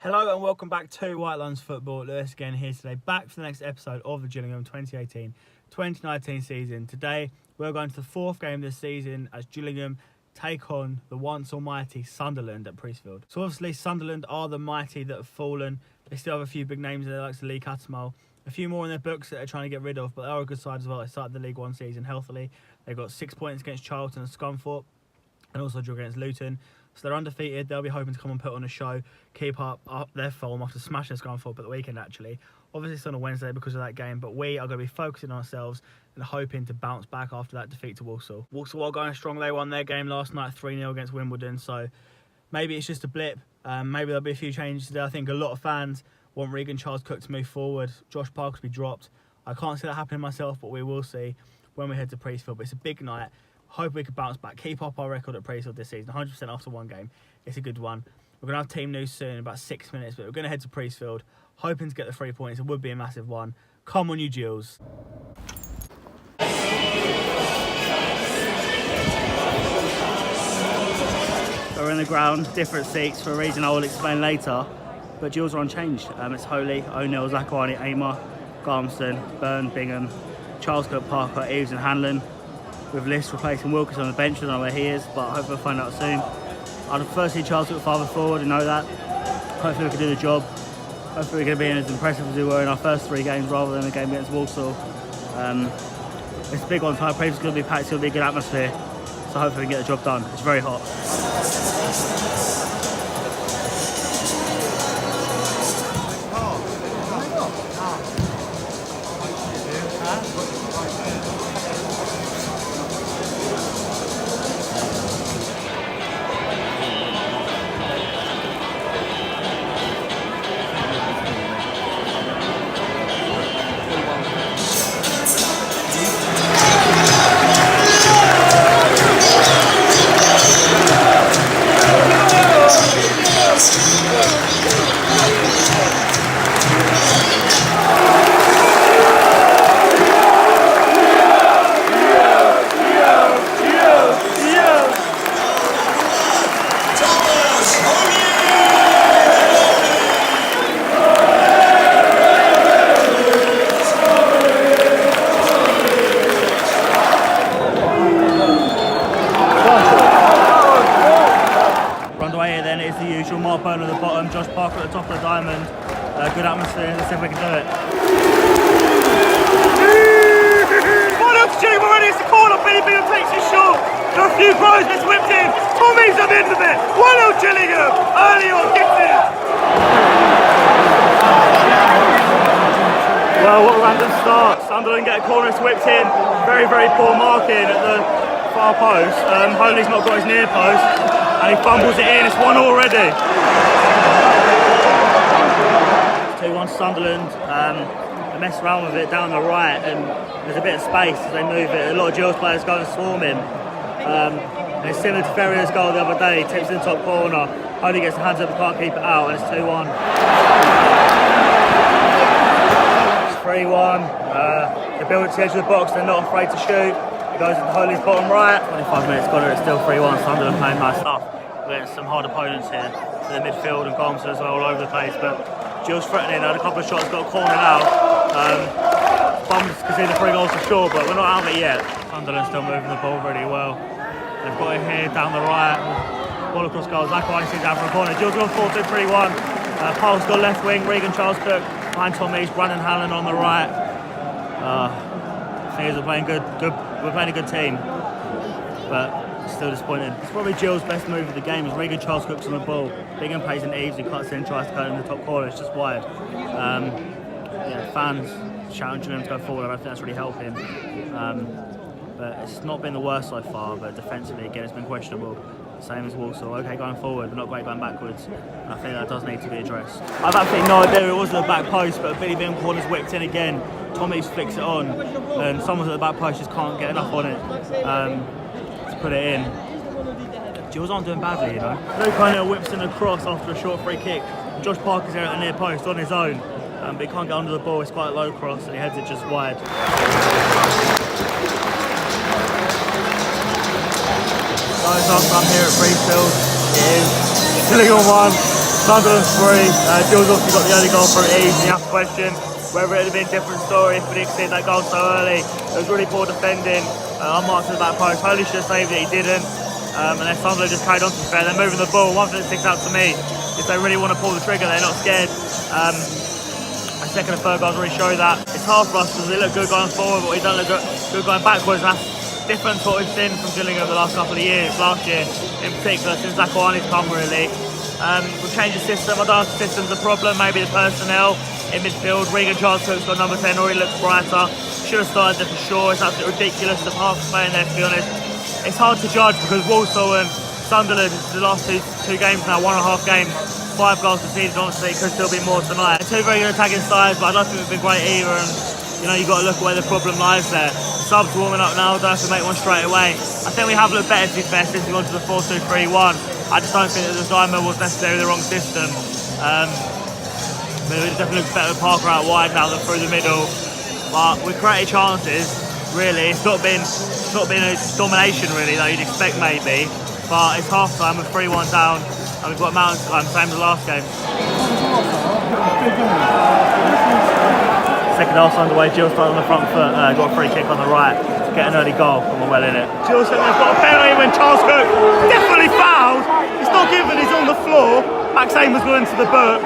Hello and welcome back to WhiteLinesFootball. Lewis again here today, back for the next episode of the Gillingham 2018-2019 season. Today we're going to the fourth game this season as Gillingham take on the once almighty Sunderland at Priestfield. So obviously Sunderland are the mighty that have fallen. They still have a few big names in there like Lee Cattermole. A few more in their books that they're trying to get rid of, but they are a good side as well. They started the League One season healthily. They've got 6 points against Charlton and Scunthorpe and also drew against Luton. So they're undefeated. They'll be hoping to come and put on a show, keep up their form after smashing Scunthorpe at the weekend, actually. Obviously, it's on a Wednesday because of that game, but we are going to be focusing on ourselves and hoping to bounce back after that defeat to Walsall. Walsall are going strong. They won their game last night 3-0 against Wimbledon, so maybe it's just a blip. Maybe there'll be a few changes today. I think a lot of fans want Regan Charles-Cook to move forward, Josh Parker to be dropped. I can't see that happening myself, but we will see when we head to Priestfield. But it's a big night. Hope we can bounce back, keep up our record at Priestfield this season, 100% after one game. It's a good one. We're going to have team news soon in about 6 minutes, but we're going to head to Priestfield, hoping to get the 3 points. It would be a massive one. Come on, you Gills. So we're in the ground, different seats for a reason I will explain later, but Gills are unchanged. It's Holy, O'Neill, Zakwani, Amar, Garmston, Byrne, Bingham, Charles-Cook, Parker, Eaves and Hanlon. With Liss replacing Wilkes on the bench. I don't know where he is, but I hope we'll find out soon. I'd prefer to see Charles Cook farther forward and know that. Hopefully we can do the job. Hopefully we're going to be as impressive as we were in our first 3 games rather than a game against Walsall. It's a big one tonight. It's going to be packed, it's going to be a good atmosphere. So hopefully we can get the job done. It's very hot. At the bottom, Josh Parker at the top of the diamond. Good atmosphere, let's see if we can do it. 1-0 to Gillingham already, it's the corner, Billy Bingham takes it short. There are a few throws, it's whipped in. Tom Eaves at the end of it. 1-0 Gillingham, early on, gets it. Well, what a random start. Sunderland get a corner, it's whipped in. Very, very poor marking at the far post. Holy's not got his near post. And he fumbles it in, it's 1 already. 2-1 Sunderland. They mess around with it down the right and there's a bit of space as they move it. A lot of Gills players go and swarm him. And it's similar to Ferrier's goal the other day. He tips in the top corner. Holy gets the hands up, can't keep it out, and it's 2-1. It's 3-1. They build it to the edge of the box, they're not afraid to shoot. Goes into Holy's bottom right. 25 minutes got it, it's still 3-1. Sunderland playing nice stuff. We're getting some hard opponents here to the midfield and Garmston as well, all over the place. But Gills threatening, had a couple of shots, got a corner now. Bums conceded 3 goals for sure, but we're not out of it yet. Sunderland still moving the ball really well. They've got it here down the right. Ball across goal. Zakwani sees down for a corner. Gills got 4-2-3-1. Paul's got left wing. Regan Charles-Cook behind Tom Eaves. Brandon Hanlon on the right. We're playing good. We're playing a good team, but still disappointed. It's probably Gills' best move of the game. Is Regan Charles-Cook's on the ball. Bingham plays in Eaves. He cuts in, tries to go in the top corner. It's just wide. Fans shouting to him to go forward. I don't think that's really helping. But it's not been the worst so far. But defensively, again, it's been questionable. Same as Walsall. Okay, going forward, but not great going backwards. And I think that does need to be addressed. I've absolutely no idea who it was at the back post, but Billy Bingham corner's whipped in again. Tom Eaves flicks it on, and someone at the back post just can't get enough on it to put it in. Gills aren't doing badly, you know. Luke O'Neill whips in a cross after a short free kick. Josh Parker's there at the near post on his own, but he can't get under the ball. It's quite a low cross, and he heads it just wide. Guys, I'm here at Priestfield. It is Gillingham 1, Sunderland 3. Gills obviously got the early goal for Eaves. You have to question whether it would have been a different story if we didn't see that goal so early. It was really poor defending. Unmarked to the back post. Holy should have saved it, he didn't. And then Sunderland just carried on, to be fair. They're moving the ball. One thing that sticks out to me is they really want to pull the trigger. They're not scared. The second and third goals really show that. It's hard for us because we look good going forward, but we don't look good going backwards. And that's different to what we've seen from Gillingham the last couple of years. Last year, in particular, since Zakawani's come, really. We've changed the system. I don't know if the system's a problem. Maybe the personnel in midfield. Regan Charles-Cook's got number 10, already looks brighter. Should have started there for sure. It's absolutely ridiculous to half playing there, to be honest. It's hard to judge because Walsall and Sunderland, the last two games now, 1.5 games, 5 goals conceded. Honestly, it could still be more tonight. Two very good attacking sides, but I don't think we've been great either. And you've got to look at where the problem lies there. Subs warming up now. Don't have to make one straight away. I think we have looked better, to be fair, since we gone to the 4-2-3-1. I just don't think that the diamond was necessarily the wrong system. But it definitely looks better with Parker out wide now than through the middle. But we created chances. Really, it's not been a domination really that you'd expect maybe. But it's half time, we're 3-1 down, and we've got Mountains same as the last game. Second half's underway. Gills started on the front foot. Got a free kick on the right. Get an early goal, and we're well in it. Gills said they've got a penalty when Charles Cook definitely fouled. It's not given, he's on the floor. Max Ames going into the book.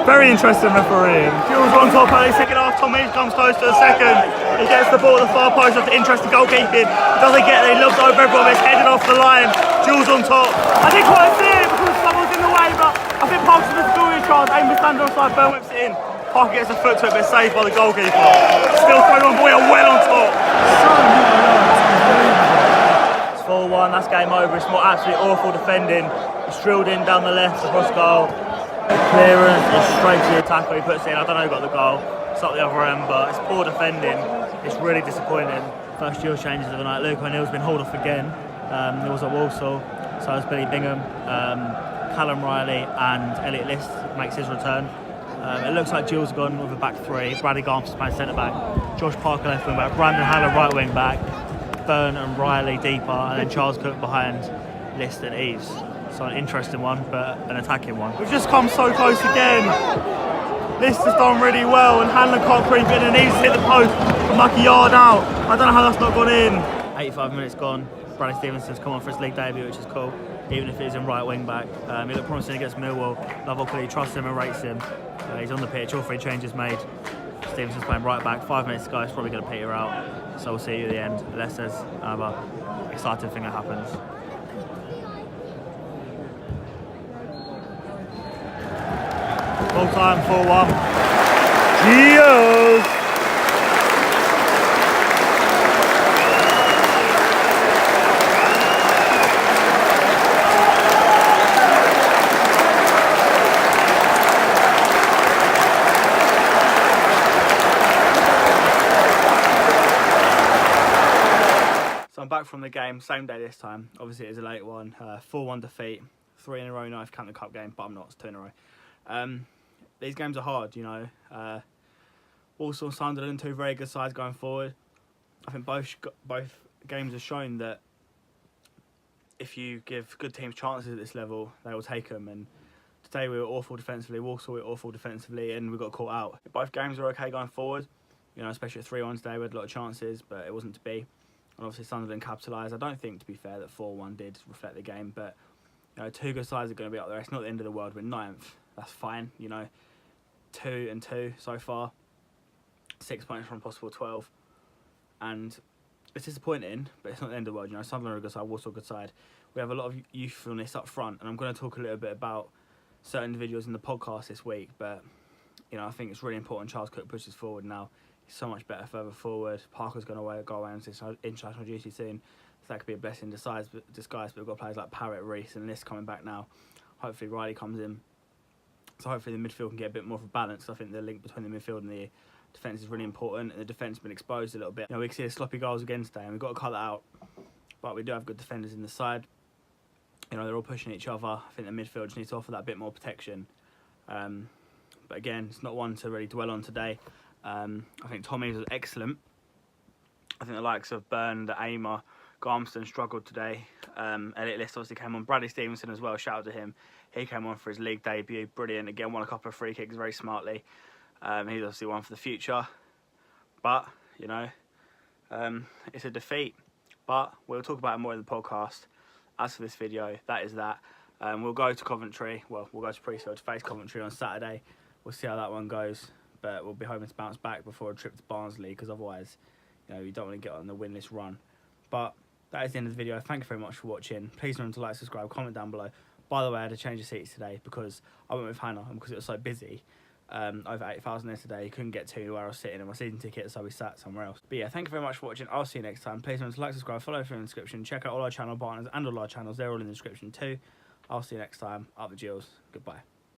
Very interesting refereeing. Gills on top early, second half. Tom Eaves comes close to the second. He gets the ball at the far post after interesting goalkeeping. Doesn't get it, he looks over everyone, it's headed off the line. Gills on top. I didn't quite see it because someone's in the way, but I think Parks in the scoring chance. Ames is standing onside, Burn whips it in. Parker gets a foot to it, but saved by the goalkeeper. Still 3-1, we are well on top. It's 4-1, that's game over. It's more absolutely awful defending. It's drilled in down the left across goal. Clearance is straight to the attacker, he puts it in. I don't know who got the goal. It's up the other end, but it's poor defending. It's really disappointing. First Gills changes of the night. Luke O'Neill's been hauled off again. He was at Walsall, so has Billy Bingham. Callum Riley and Elliot List makes his return. It looks like Gills gone with a back three. Bradley Garms is playing centre back. Josh Parker left wing back. Brandon Haller right wing back. Byrne and Riley deeper, and then Charles Cook behind List and Eaves. So an interesting one, but an attacking one. We've just come so close again. List has done really well, and Hanlon can't creep in, and Eaves hit the post from like a yard out. I don't know how that's not gone in. 85 minutes gone. Bradley Stevenson's come on for his league debut, which is cool, even if it is in right wing back. He looked promising against Millwall. Lovell clearly trusts him and rates him. He's on the pitch, all 3 changes made. Stevenson's playing right back, 5 minutes to go, it's probably going to peter out. So we'll see you at the end, unless there's another exciting thing that happens. Full time, 4-1. Gills! So I'm back from the game, same day this time. Obviously it is a late one. 4-1 defeat, 3 in a row now if you count the cup game, but I'm not, it's 2 in a row. These games are hard, Walsall and Sunderland, 2 very good sides going forward. I think both games have shown that if you give good teams chances at this level, they will take them. And today we were awful defensively, Walsall were awful defensively, and we got caught out. Both games were okay going forward, especially at 3-1 today. We had a lot of chances, but it wasn't to be. And obviously Sunderland capitalised. I don't think, to be fair, that 4-1 did reflect the game, but 2 good sides are going to be up there. It's not the end of the world. We're 9th. That's fine, 2 and 2 so far. 6 points from possible 12. And it's disappointing, but it's not the end of the world. Sunderland are a good side, Walsall a good side. We have a lot of youthfulness up front, and I'm going to talk a little bit about certain individuals in the podcast this week, but I think it's really important Charles Cook pushes forward now. He's so much better further forward. Parker's going to go away on international duty soon, so that could be a blessing in disguise, but we've got players like Parrott, Rhys and List coming back now. Hopefully Riley comes in. So hopefully the midfield can get a bit more of a balance. I think the link between the midfield and the defence is really important, and the defence has been exposed a little bit. We can see the sloppy goals again today, and we've got to cut that out. But we do have good defenders in the side. They're all pushing each other. I think the midfield just needs to offer that bit more protection. But again, it's not one to really dwell on today. I think Tom Eaves was excellent. I think the likes of Byrne, the Aimer, Garmston struggled today. Elliot List obviously came on. Bradley Stevenson as well, shout out to him. He came on for his league debut, brilliant. Again, won a couple of free kicks very smartly. He's obviously one for the future. But, you know, it's a defeat. But we'll talk about it more in the podcast. As for this video, that is that. We'll go to Coventry. Well, we'll go to Priestfield to face Coventry on Saturday. We'll see how that one goes. But we'll be hoping to bounce back before a trip to Barnsley, because otherwise, you know, you don't want to get on the winless run. But that is the end of the video. Thank you very much for watching. Please remember to like, subscribe, comment down below. By the way, I had to change the seats today because I went with Hannah, and because it was so busy. Over 8,000 there today. Couldn't get to where I was sitting in my season ticket, so we sat somewhere else. But yeah, thank you very much for watching. I'll see you next time. Please remember to like, subscribe, follow through in the description. Check out all our channel partners and all our channels. They're all in the description too. I'll see you next time. Up the Gills. Goodbye.